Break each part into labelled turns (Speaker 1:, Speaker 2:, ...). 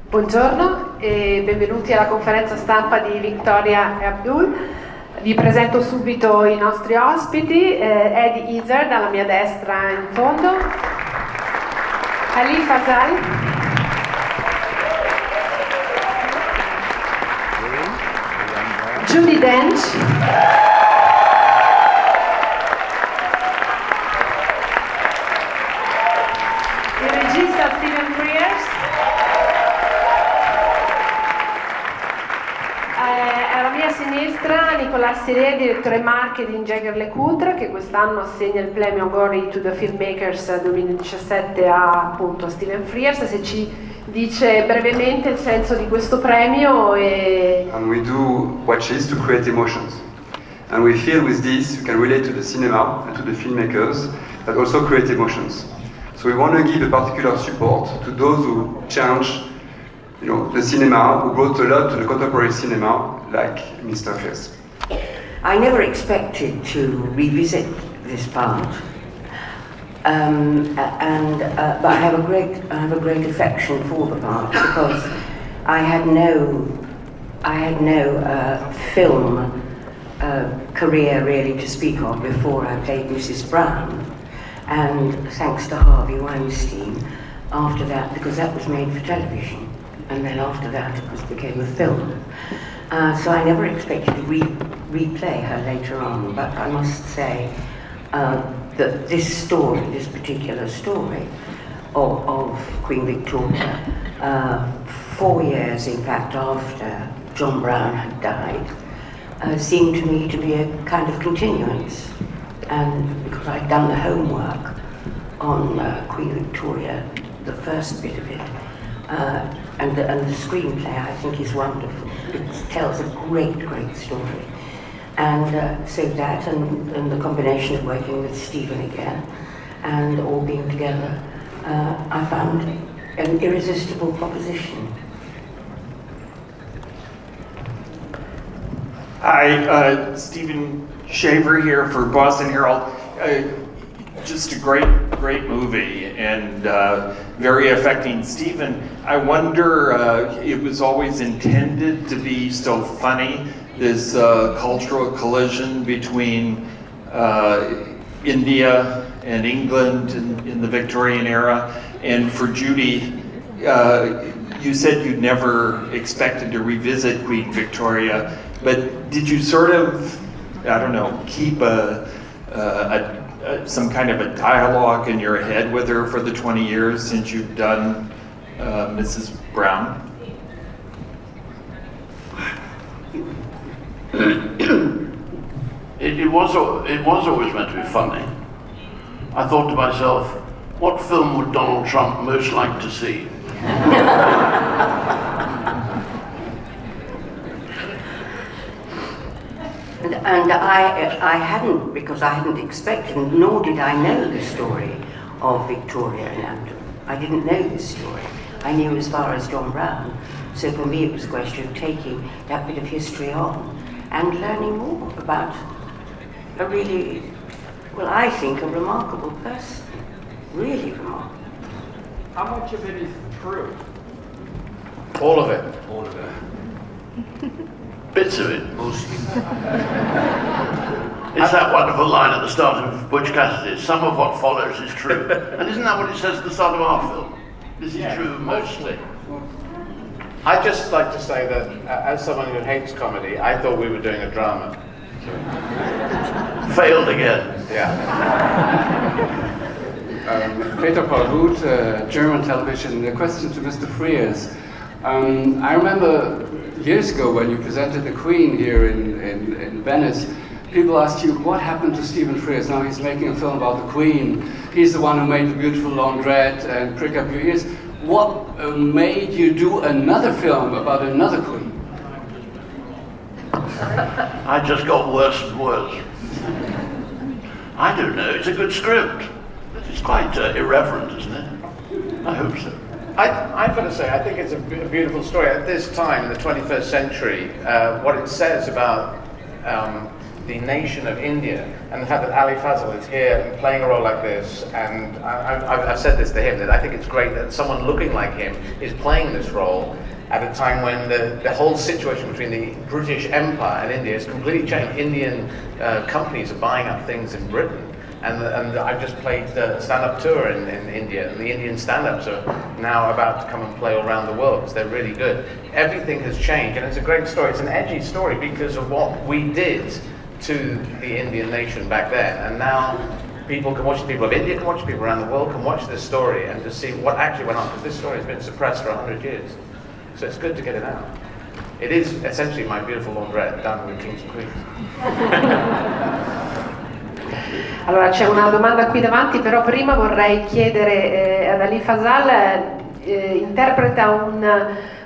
Speaker 1: Buongiorno e benvenuti alla conferenza stampa di Victoria e Abdul. Vi presento subito i nostri ospiti, Eddie Izzard alla mia destra in fondo, Ali Fazal, Judi Dench, il regista Stephen Frears, alla mia sinistra Nicolas Siré, direttore marketing Jaeger-LeCoultre, che quest'anno assegna il premio Gory to the Filmmakers 2017 a appunto Stephen Frears. Se ci dice brevemente il senso di questo premio.
Speaker 2: And we do watches to create emotions, and we feel with this you can relate to the cinema and to the filmmakers that also create emotions. So we want to give a particular support to those who change, the cinema, who brought a lot to the contemporary cinema, like Mr. Frears.
Speaker 3: I never expected to revisit this part, but I have a great affection for the part because I had no film career really to speak of before I played Mrs. Brown, and thanks to Harvey Weinstein after that, because that was made for television. And then after that it became a film. So I never expected to replay her later on, but I must say that this particular story of Queen Victoria, 4 years in fact after John Brown had died, seemed to me to be a kind of continuance. And because I'd done the homework on Queen Victoria, the first bit of it, and the screenplay I think is wonderful. It tells a great story. And so that and the combination of working with Stephen again and all being together, I found an irresistible proposition.
Speaker 4: Hi, Stephen Shaver here for Boston Herald. Just a great movie and very affecting. Stephen, I wonder, it was always intended to be so funny, this cultural collision between India and England in the Victorian era. And for Judi, you said you'd never expected to revisit Queen Victoria, but did you sort of, I don't know, keep some kind of a dialogue in your head with her for the 20 years since you've done Mrs. Brown?
Speaker 5: It was always meant to be funny. I thought to myself, what film would Donald Trump most like to see?
Speaker 3: And I hadn't, because I hadn't expected, nor did I know the story of Victoria and Abdul. I didn't know this story. I knew as far as John Brown. So for me it was a question of taking that bit of history on and learning more about a really, well, I think a remarkable person. Really remarkable.
Speaker 6: How much of it is true?
Speaker 5: All of it.
Speaker 6: All of it.
Speaker 5: Bits of it, mostly. It's that wonderful line at the start of Butch Cassidy, some of what follows is true. And isn't that what it says at the start of our film? This is true mostly.
Speaker 6: I'd just like to say that as someone who hates comedy, I thought we were doing a drama.
Speaker 5: Failed again.
Speaker 6: Yeah. Peter Paul Huth, German television. The question to Mr. Frears. I remember years ago when you presented the Queen here in Venice, people asked you, what happened to Stephen Frears? Now he's making a film about the Queen. He's the one who made the beautiful laundrette and Prick Up Your Ears. What made you do another film about another Queen?
Speaker 5: I just got worse and worse. I don't know, it's a good script. It's quite irreverent, isn't it? I hope so.
Speaker 6: I've got to say, I think it's a beautiful story. At this time, in the 21st century, what it says about the nation of India
Speaker 7: And the fact that Ali Fazal is here and playing a role like this, and I've said this to him, that I think it's great that someone looking like him is playing this role at a time when the whole situation between the British Empire and India has completely changed. Indian companies are buying up things in Britain. And I've just played the stand-up tour in India, and the Indian stand-ups are now about to come and play all around the world because they're really good. Everything has changed, and it's a great story. It's an edgy story because of what we did to the Indian nation back then. And now people can watch, the people of India can watch, people around the world can watch this story and to see what actually went on, because this story has been suppressed for 100 years. So it's good to get it out. It is essentially My Beautiful Laundrette done with Kings and Queens.
Speaker 1: Allora c'è una domanda qui davanti, però prima vorrei chiedere ad Ali Fazal, interpreta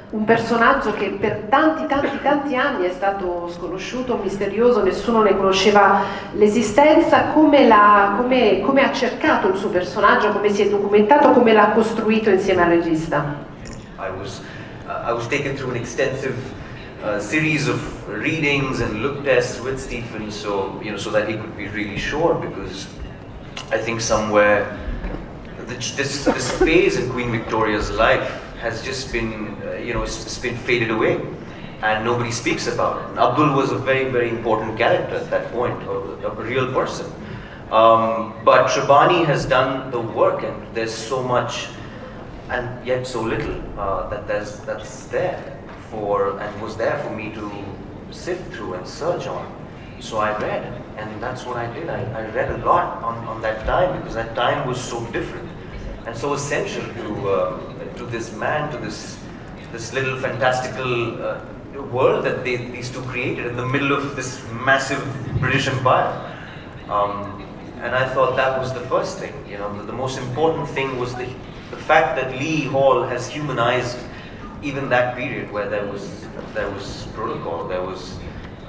Speaker 1: un personaggio che per tanti anni è stato sconosciuto, misterioso, nessuno ne conosceva l'esistenza. Come ha cercato il suo personaggio, come si è documentato, come l'ha costruito insieme al regista?
Speaker 8: I was taken through an extensive series of readings and look tests with Stephen, so that he could be really sure, because I think somewhere this phase in Queen Victoria's life has just been it's been faded away, and nobody speaks about it. And Abdul was a very, very important character at that point, a real person. But Shabani has done the work, and there's so much and yet so little that's there was there for me to sift through and search on. So I read, and that's what I did. I read a lot on that time, because that time was so different and so essential to this man, to this little fantastical world that these two created in the middle of this massive British Empire. And I thought that was the first thing. The most important thing was the fact that Lee Hall has humanized even that period, where there was protocol, there was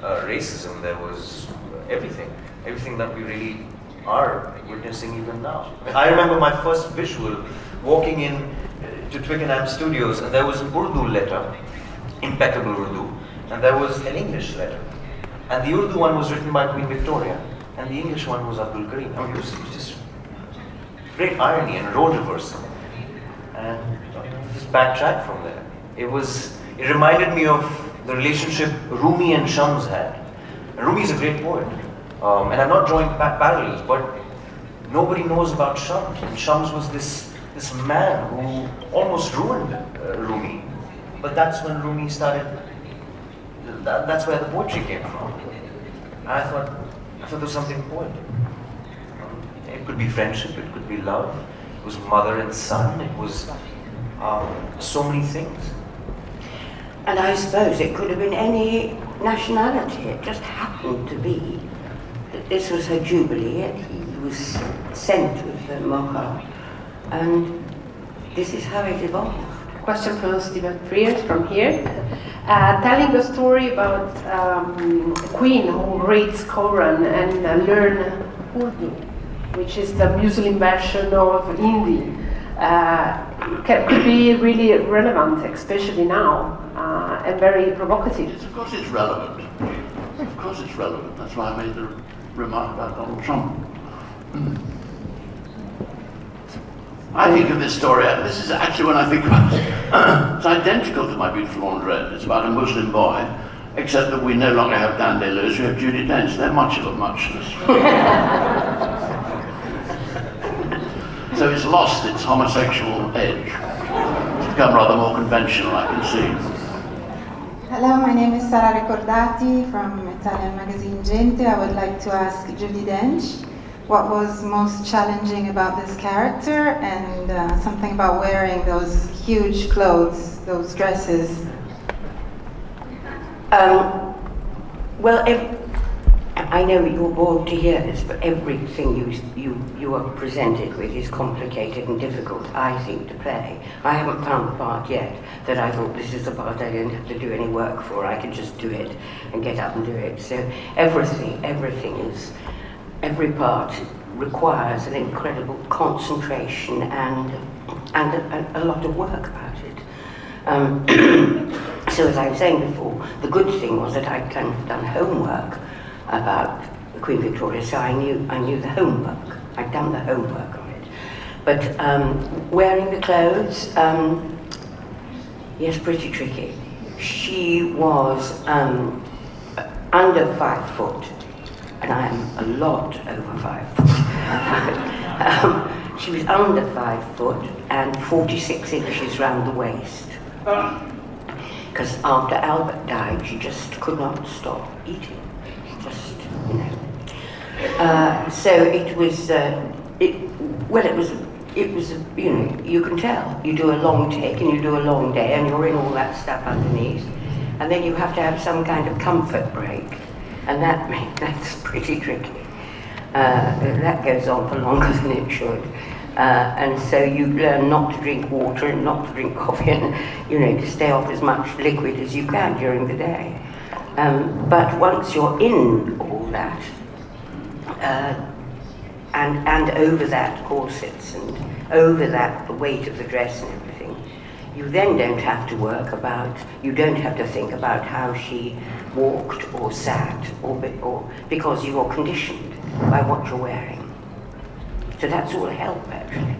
Speaker 8: racism, there was everything that we really are witnessing even now. I remember my first visual walking in to Twickenham Studios, and there was an Urdu letter, impeccable Urdu, and there was an English letter. And the Urdu one was written by Queen Victoria, and the English one was Abdul Karim. I mean, it was just great irony and role reversal. And just backtrack from there. It reminded me of the relationship Rumi and Shams had. And Rumi is a great poet, and I'm not drawing parallels, but nobody knows about Shams. And Shams was this man who almost ruined Rumi. But that's when Rumi started. That's where the poetry came from. And I thought there was something poetic. It could be friendship, it could be love. It was mother and son. It was so many things.
Speaker 3: And I suppose it could have been any nationality. It just happened to be that this was her jubilee, and he was sent with the mocha, and this is how it evolved.
Speaker 1: Question from Stephen Frears from here, telling a story about a queen who reads Quran and learn Urdu, which is the Muslim version of Hindi. Could be really relevant, especially now, and very provocative.
Speaker 5: Yes, of course it's relevant. Of course it's relevant. That's why I made the remark about Donald Trump. I think of this story, this is actually when I think about it, it's identical to My Beautiful Laundrette. It's about a Muslim boy, except that we no longer have Dan DeLuise, we have Judi Dench. They're much of a muchness. So it's lost its homosexual edge. It's become rather more conventional, I can see.
Speaker 9: Hello, my name is Sara Ricordati from Italian magazine Gente. I would like to ask Judi Dench what was most challenging about this character, and something about wearing those huge clothes, those dresses.
Speaker 3: I know you're bored to hear this, but everything you are presented with is complicated and difficult, I think, to play. I haven't found the part yet that I thought this is the part I didn't have to do any work for. I could just do it and get up and do it. So every part requires an incredible concentration and a lot of work about it. So as I was saying before, the good thing was that I'd kind of done homework about the Queen Victoria, so I knew the homework. I'd done the homework on it. But wearing the clothes, yes, pretty tricky. She was under 5 foot, and I am a lot over 5 foot. She was under 5 foot and 46 inches round the waist. Because after Albert died, she just could not stop eating. Just, you know. So it was, you know, you can tell. You do a long take and you do a long day and you're in all that stuff underneath. And then you have to have some kind of comfort break. And that's pretty tricky. That goes on for longer than it should. And so you learn not to drink water and not to drink coffee and, you know, to stay off as much liquid as you can during the day. But once you're in all that, and over that corsets and over that the weight of the dress and everything, you then don't have to you don't have to think about how she walked or sat or because you're conditioned by what you're wearing. So that's all help, actually.